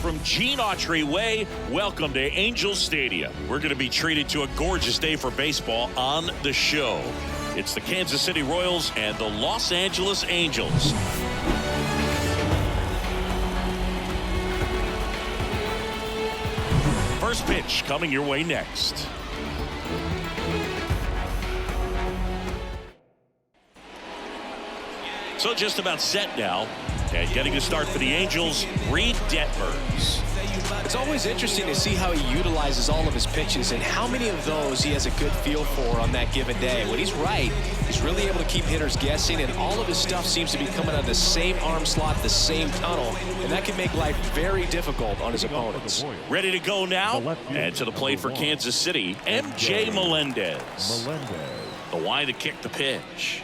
from Gene Autry Way. Welcome to Angels Stadium. We're going to be treated to a gorgeous day for baseball on the show. It's the Kansas City Royals and the Los Angeles Angels. First pitch coming your way next. So just about set now. And getting a start for the Angels, Reed Detmers. It's always interesting to see how he utilizes all of his pitches and how many of those he has a good feel for on that given day. When he's right, he's really able to keep hitters guessing, and all of his stuff seems to be coming out of the same arm slot, the same tunnel, and that can make life very difficult on his opponents. Ready to go now, and to the plate for Kansas City, MJ Melendez. The Kwai to kick the pitch.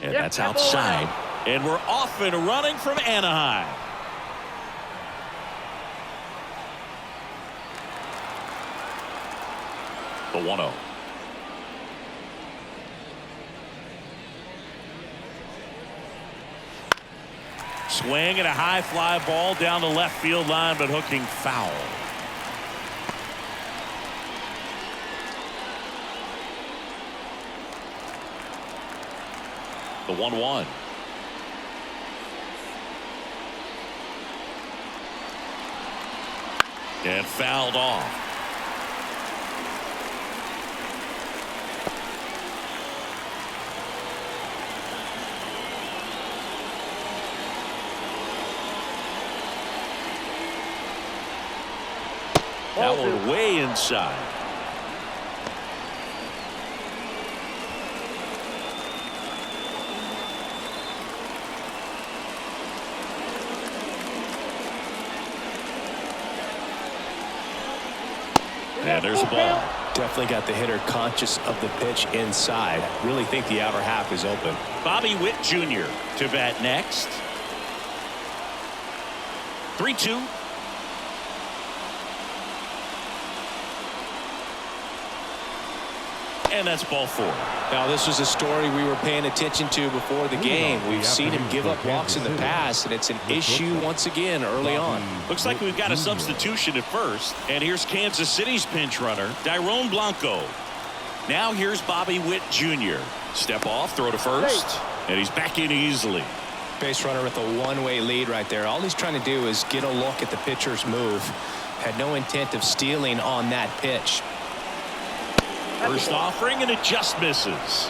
And that's outside. And we're off and running from Anaheim. The 1-0. Swing and a high fly ball down the left field line, but hooking foul. The 1-1. And fouled off. That one way inside. And there's a ball. Definitely got the hitter conscious of the pitch inside. Really think the outer half is open. Bobby Witt Jr. to bat next. 3-2. And that's ball 4. Now, this was a story we were paying attention to before the game. We've seen him give up walks in the past, and it's an issue once again early on. Looks like we've got a substitution at first. And here's Kansas City's pinch runner, Dairon Blanco. Now here's Bobby Witt Jr. Step off, throw to first, and he's back in easily. Base runner with a one-way lead right there. All he's trying to do is get a look at the pitcher's move. Had no intent of stealing on that pitch. First offering, and it just misses.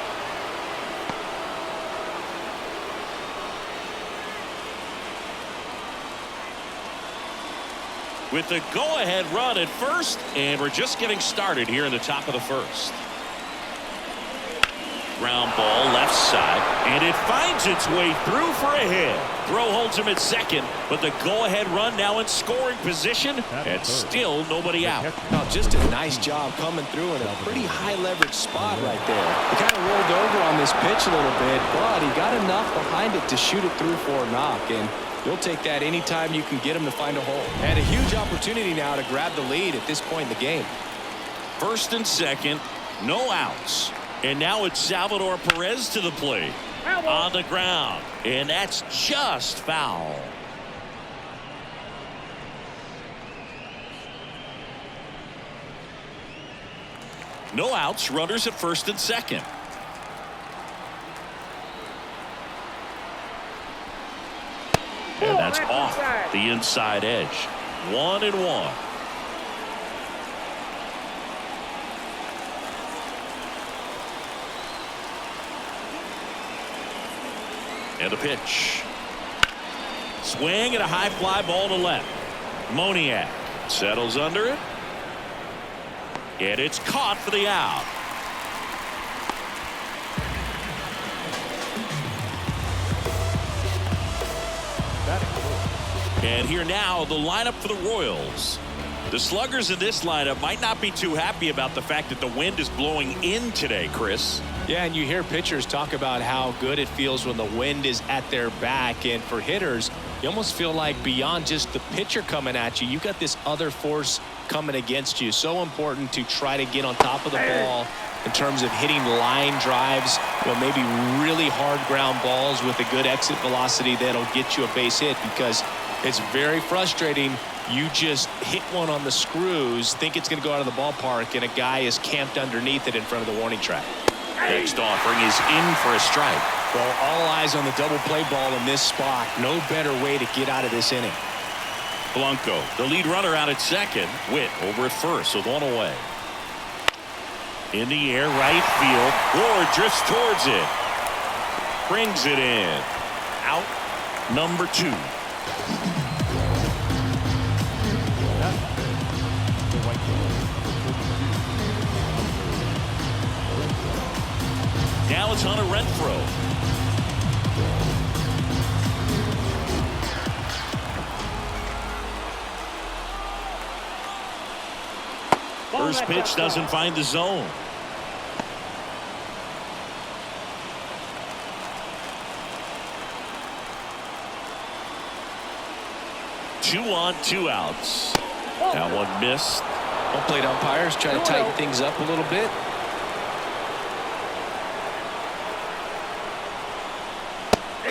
With the go-ahead run at first, and we're just getting started here in the top of the first. Ground ball left side, and it finds its way through for a hit. Throw holds him at second, but the go-ahead run now in scoring position, and still nobody out. Now, just a nice job coming through in a pretty high leverage spot right there. He kind of rolled over on this pitch a little bit, but he got enough behind it to shoot it through for a knock, and you'll take that anytime you can get him to find a hole. And a huge opportunity now to grab the lead at this point in the game. First and second, no outs. And now it's Salvador Perez to the plate. On the ground. And that's just foul. No outs, runners at first and second. And that's off the inside edge. 1-1. And the pitch. Swing and a high fly ball to left. Moniak settles under it. And it's caught for the out. And here now, the lineup for the Royals. The sluggers in this lineup might not be too happy about the fact that the wind is blowing in today, Chris. Yeah, and you hear pitchers talk about how good it feels when the wind is at their back. And for hitters, you almost feel like beyond just the pitcher coming at you, you've got this other force coming against you. So important to try to get on top of the ball in terms of hitting line drives, maybe really hard ground balls with a good exit velocity that'll get you a base hit, because it's very frustrating. You just hit one on the screws, think it's going to go out of the ballpark, and a guy is camped underneath it in front of the warning track. Next offering is in for a strike. Well, all eyes on the double play ball in this spot. No better way to get out of this inning. Blanco, the lead runner, out at second. Witt over at first with one away. In the air, right field. Ward drifts towards it. Brings it in. Out number 2. Now it's Hunter Renfroe. First pitch doesn't find the zone. Two on, 2 outs. That one missed. Home plate umpires try to tighten things up a little bit.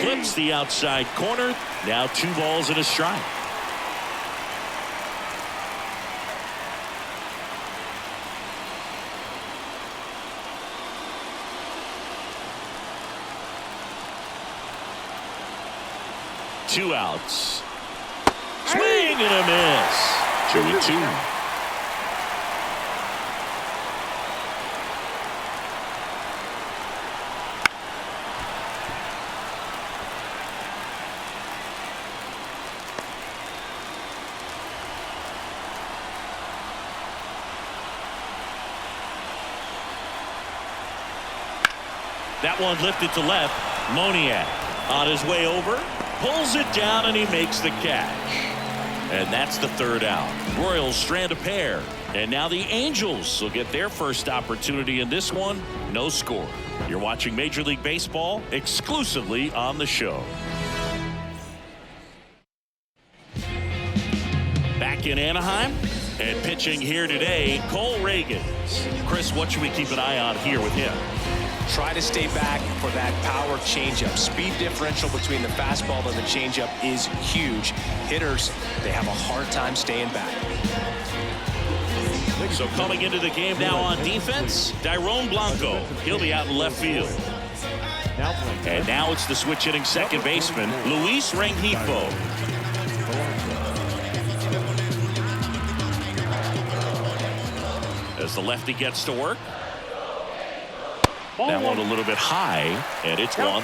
Clips the outside corner. Now 2 balls and a strike. Two outs. Swing and a miss. 2-2. That one lifted to left. Moniak on his way over. Pulls it down and he makes the catch. And that's the 3rd out. Royals strand a pair. And now the Angels will get their first opportunity in this one. No score. You're watching Major League Baseball exclusively on the show. Back in Anaheim and pitching here today, Cole Ragans. Chris, what should we keep an eye on here with him? Try to stay back for that power changeup. Speed differential between the fastball and the changeup is huge. Hitters, they have a hard time staying back. So coming into the game now on defense, Dairon Blanco. He'll be out in left field. And now it's the switch hitting second baseman, Luis Rengifo. As the lefty gets to work. That one a little bit high, and it's 1-0.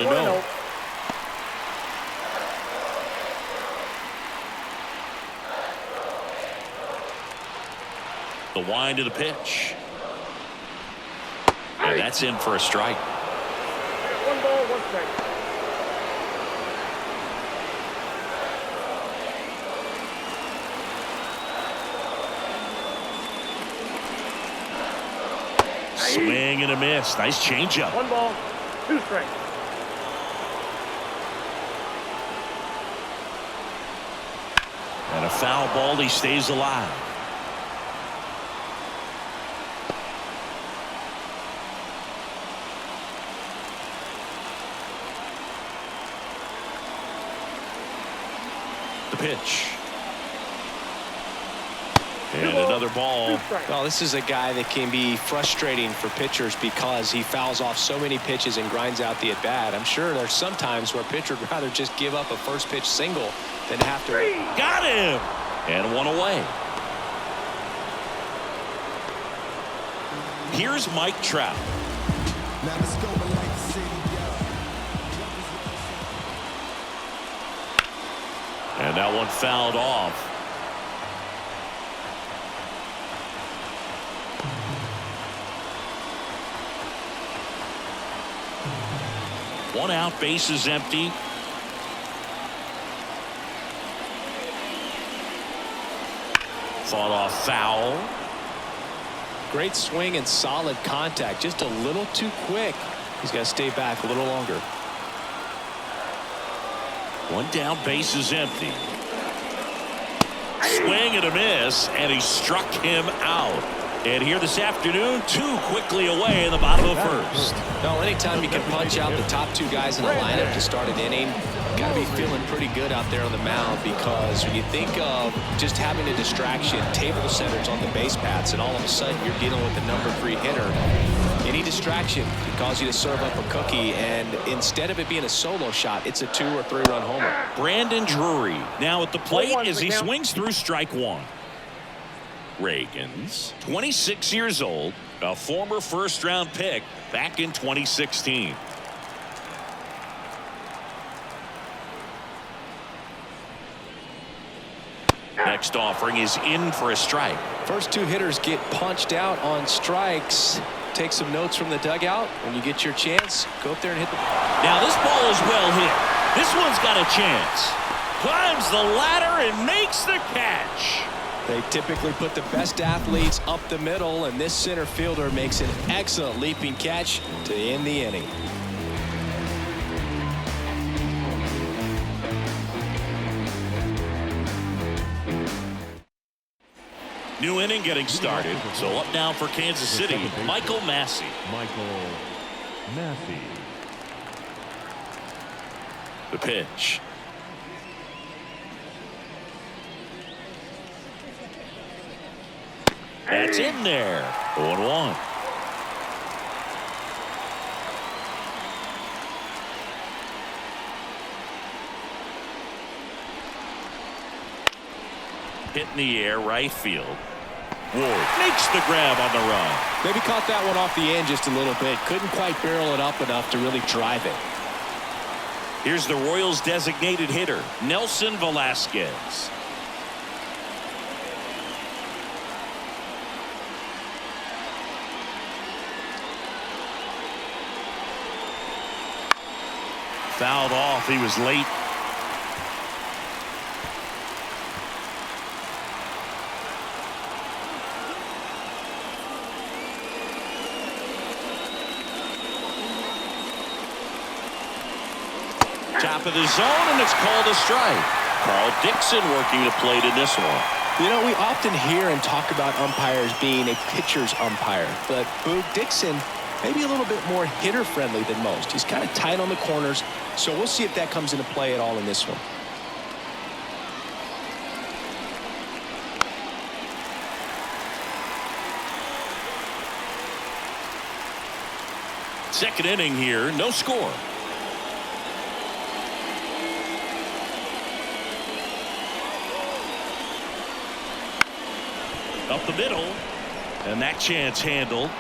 The wind of the pitch. And that's in for a strike. 1 ball, 1 strike. Swing and a miss. Nice changeup. 1 ball, 2 strikes. And a foul ball. He stays alive. The pitch. And another ball. Well, this is a guy that can be frustrating for pitchers because he fouls off so many pitches and grinds out the at-bat. I'm sure there's some times where a pitcher would rather just give up a first pitch single than have to. Got him. And 1 away. Here's Mike Trout. Now let's go to Lake City, And that one fouled off. One out, base is empty. Fought off foul. Great swing and solid contact. Just a little too quick. He's got to stay back a little longer. One down, base is empty. Swing and a miss, and he struck him out. And here this afternoon, 2 quickly away in the bottom of the first. Well, anytime you can punch out the top 2 guys in the lineup to start an inning, got to be feeling pretty good out there on the mound, because when you think of just having a distraction, table centers on the base paths, and all of a sudden you're dealing with the number 3 hitter, any distraction can cause you to serve up a cookie, and instead of it being a solo shot, it's a 2 or 3 run homer. Brandon Drury now at the plate as he swings through strike 1. Reagan's 26 years old, a former first-round pick back in 2016. Next offering is in for a strike. First 2 hitters get punched out on strikes. Take some notes from the dugout. When you get your chance, go up there and hit the ball. Now this ball is well hit. This one's got a chance. Climbs the ladder and makes the catch. They typically put the best athletes up the middle, and this center fielder makes an excellent leaping catch to end the inning. New inning getting started. So up now for Kansas City, Michael Massey. The pitch. That's in there. 0-1. Hit in the air, right field. Ward makes the grab on the run. Maybe caught that one off the end just a little bit. Couldn't quite barrel it up enough to really drive it. Here's the Royals' designated hitter, Nelson Velasquez. Fouled off. He was late. Top of the zone, and it's called a strike. Carl Dixon working the plate in this one. You know, we often hear and talk about umpires being a pitcher's umpire, but Boog Dixon maybe a little bit more hitter friendly than most. He's kind of tight on the corners, so we'll see if that comes into play at all in this one. Second inning here, no score. Up the middle, and that chance handled.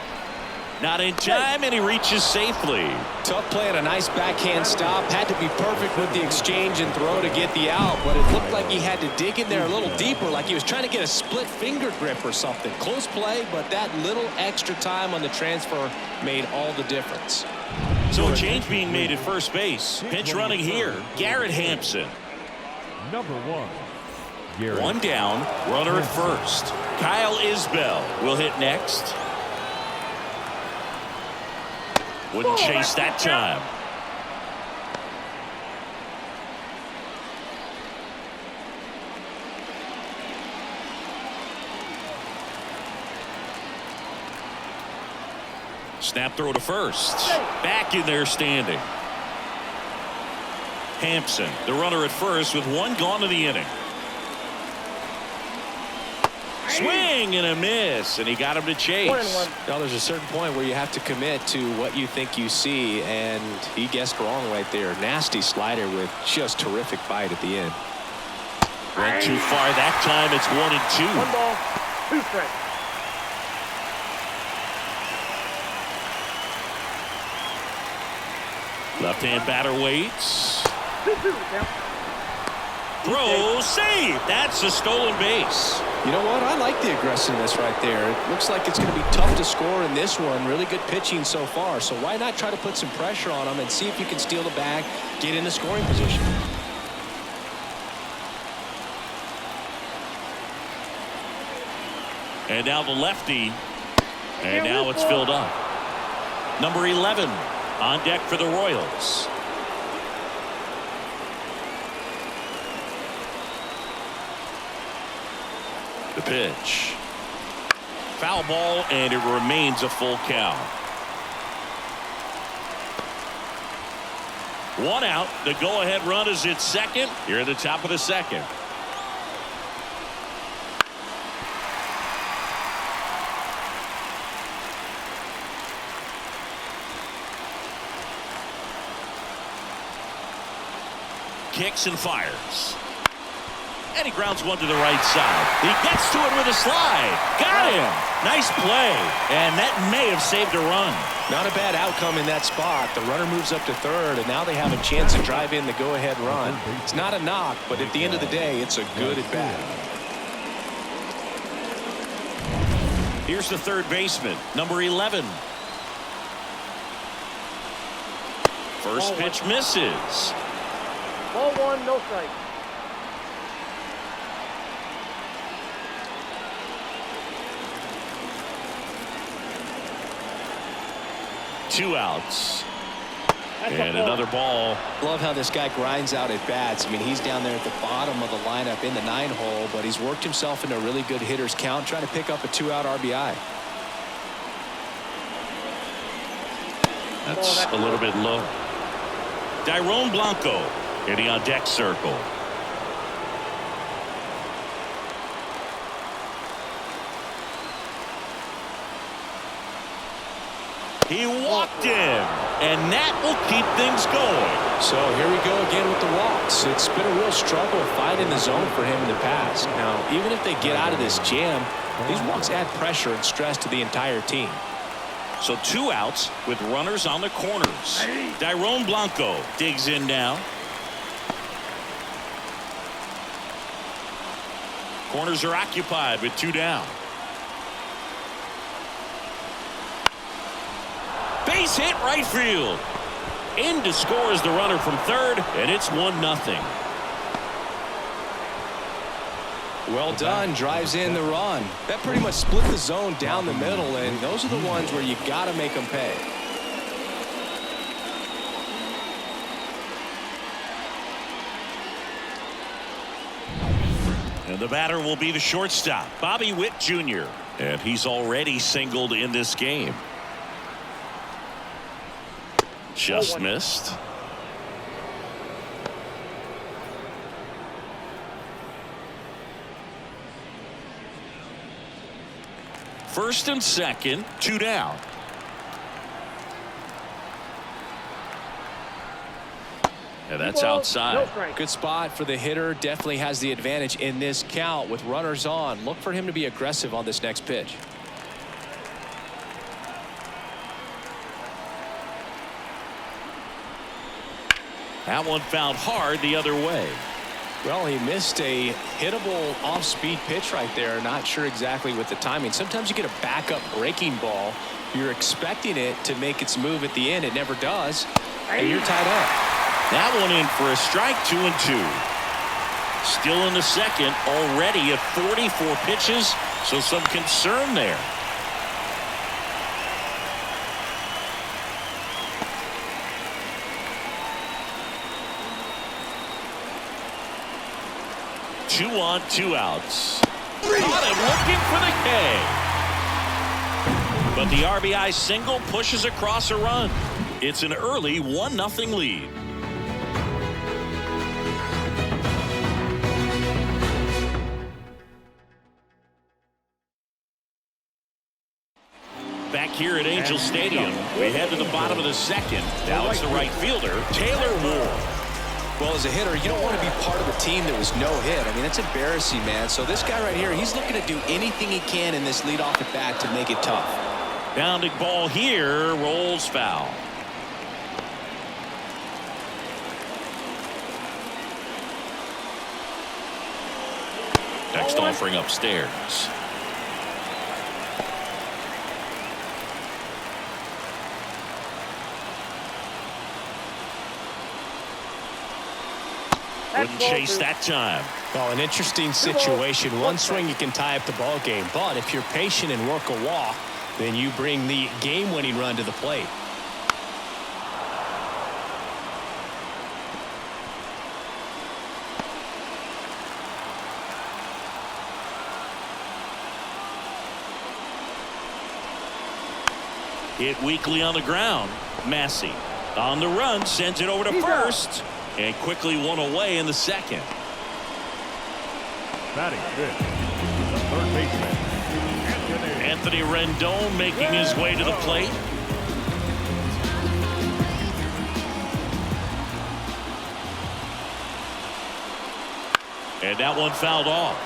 Not in time, and he reaches safely. Tough play and a nice backhand stop. Had to be perfect with the exchange and throw to get the out, but it looked like he had to dig in there a little deeper, like he was trying to get a split finger grip or something. Close play, but that little extra time on the transfer made all the difference. So a change being made at first base. Pinch running here, Garrett Hampson. Number 1. One down, runner at first. Kyle Isbell will hit next. Wouldn't chase that time. Snap throw to first. Back in there standing. Hampson, the runner at first, with one gone in the inning. Swing and a miss, and he got him to chase. Now there's a certain point where you have to commit to what you think you see, and he guessed wrong right there. Nasty slider with just terrific bite at the end. Went too far that time. It's 1-2. 1 ball, 2 strikes. Left-hand batter waits. 2-2 count. Throw, save. That's a stolen base. You know what? I like the aggressiveness right there. It looks like it's going to be tough to score in this one. Really good pitching so far. So why not try to put some pressure on him and see if you can steal the bag, get in the scoring position. And now the lefty. And now it's filled up. Number 11 on deck for the Royals. The pitch. Foul ball, and it remains a full count. One out. The go-ahead run is at second. Here at the top of the second. Kicks and fires. And he grounds one to the right side. He gets to it with a slide. Got him. Nice play. And that may have saved a run. Not a bad outcome in that spot. The runner moves up to third, and now they have a chance to drive in the go-ahead run. It's not a knock, but at the end of the day, it's a good at bat. Here's the third baseman, number 11. First pitch misses. Ball one, no strike. Two outs. And another ball. Love how this guy grinds out at bats. I mean, he's down there at the bottom of the lineup in the 9-hole, but he's worked himself into a really good hitter's count, trying to pick up a 2-out RBI. That's a little bit low. Tyrone Blanco hitting on deck circle. He walked him, and that will keep things going. So here we go again with the walks. It's been a real struggle finding the zone for him in the past. Now, even if they get out of this jam, these walks add pressure and stress to the entire team. So 2 outs with runners on the corners. Tyrone Blanco digs in now. Corners are occupied with 2 down. Base hit right field. In to score is the runner from third, and it's 1-0. Well done. Drives in the run. That pretty much split the zone down the middle, and those are the ones where you got to make them pay. And the batter will be the shortstop, Bobby Witt Jr. And he's already singled in this game. Just missed. First and second, 2 down. And that's outside. Good spot for the hitter. Definitely has the advantage in this count with runners on. Look for him to be aggressive on this next pitch. That one fouled hard the other way. Well, he missed a hittable off-speed pitch right there. Not sure exactly with the timing. Sometimes you get a backup breaking ball. You're expecting it to make its move at the end. It never does. And you're tied up. That one in for a strike, 2-2. Still in the second, already at 44 pitches, so some concern there. Two on, 2 outs. Caught him looking for the K. But the RBI single pushes across a run. It's an early 1-0 lead. Back here at Angel Stadium, we head to the bottom of the second. Now it's the right fielder, Taylor Ward. Well, as a hitter, you don't want to be part of a team that was no hit. I mean, that's embarrassing, man. So this guy right here, he's looking to do anything he can in this leadoff at bat to make it tough. Bounding ball here, rolls foul. Next offering upstairs. Wouldn't chase that time. Well, an interesting situation. One swing, you can tie up the ball game. But if you're patient and work a walk, then you bring the game-winning run to the plate. Hit weakly on the ground. Massey on the run, sends it over to first, and quickly one away in the second. Batting fifth, the third baseman, Anthony Rendon making his way to the plate. And that one fouled off.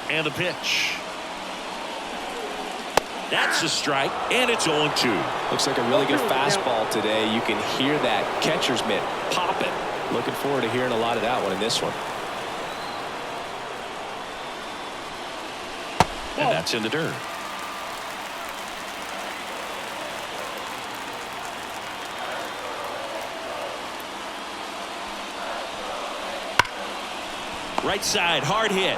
And the pitch. That's a strike, and it's 0-2. Looks like a really good fastball today. You can hear that catcher's mitt popping. Looking forward to hearing a lot of that one in this one. And that's in the dirt. Right side, hard hit.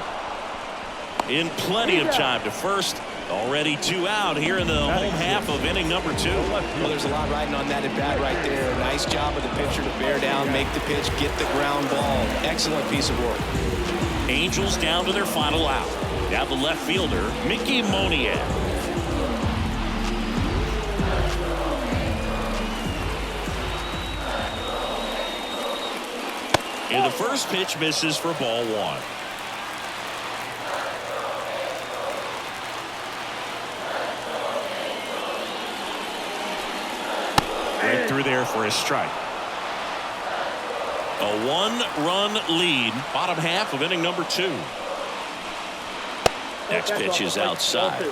In plenty of time to first. Already 2 out here in the home half of inning number 2. Well, there's a lot riding on that at bat right there. Nice job of the pitcher to bear down, make the pitch, get the ground ball. Excellent piece of work. Angels down to their final out. Now the left fielder, Mickey Monier. And the first pitch misses for ball 1. Right through there for a strike. A 1-run lead, bottom half of inning number 2. Next pitch is outside.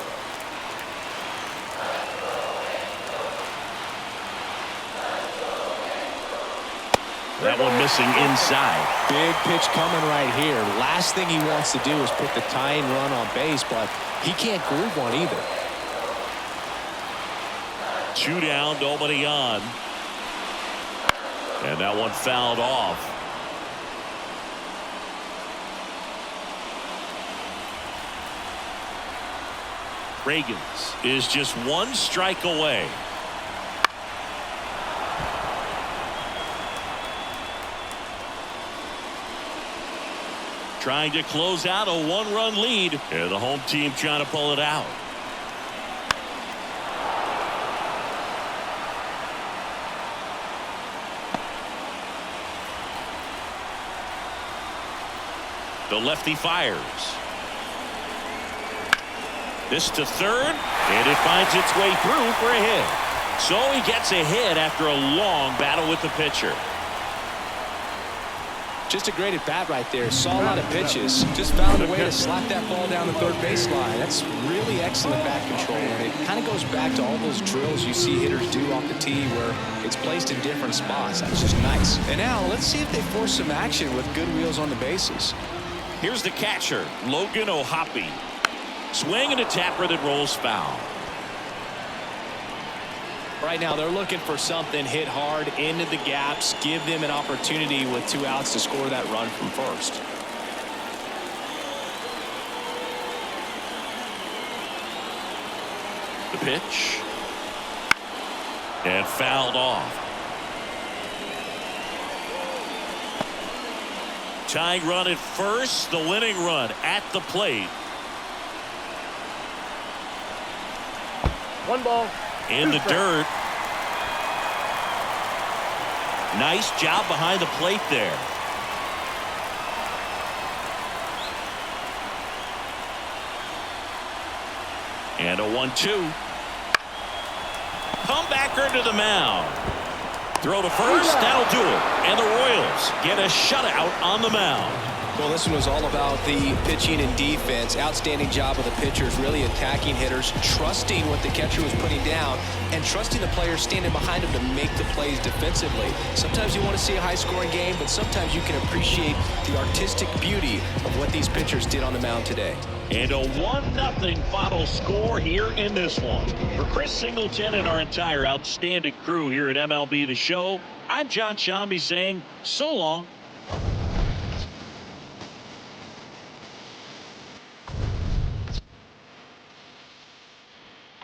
That one missing inside. Big pitch coming right here. Last thing he wants to do is put the tying run on base, but he can't groove one either. 2 down, nobody on. And that one fouled off. Reagans is just 1 strike away. Trying to close out a 1-run lead, and the home team trying to pull it out. The lefty fires. This to third, and it finds its way through for a hit. So he gets a hit after a long battle with the pitcher. Just a great at bat right there. Saw a lot of pitches. Just found a way to slap that ball down the third baseline. That's really excellent bat control. And it kind of goes back to all those drills you see hitters do off the tee where it's placed in different spots. That's just nice. And now let's see if they force some action with good wheels on the bases. Here's the catcher, Logan O'Hoppe. Swing and a tapper that rolls foul. Right now they're looking for something hit hard into the gaps, give them an opportunity with 2 outs to score that run from first. The pitch. And fouled off. Tying run at first, the winning run at the plate. 1 ball. In the dirt. Nice job behind the plate there. And a 1-2. Comebacker to the mound. Throw to first, that'll do it. And the Royals get a shutout on the mound. Well, this one was all about the pitching and defense. Outstanding job of the pitchers, really attacking hitters, trusting what the catcher was putting down, and trusting the players standing behind him to make the plays defensively. Sometimes you want to see a high-scoring game, but sometimes you can appreciate the artistic beauty of what these pitchers did on the mound today. And a 1-0 final score here in this one. For Chris Singleton and our entire outstanding crew here at MLB The Show, I'm John Shambi saying so long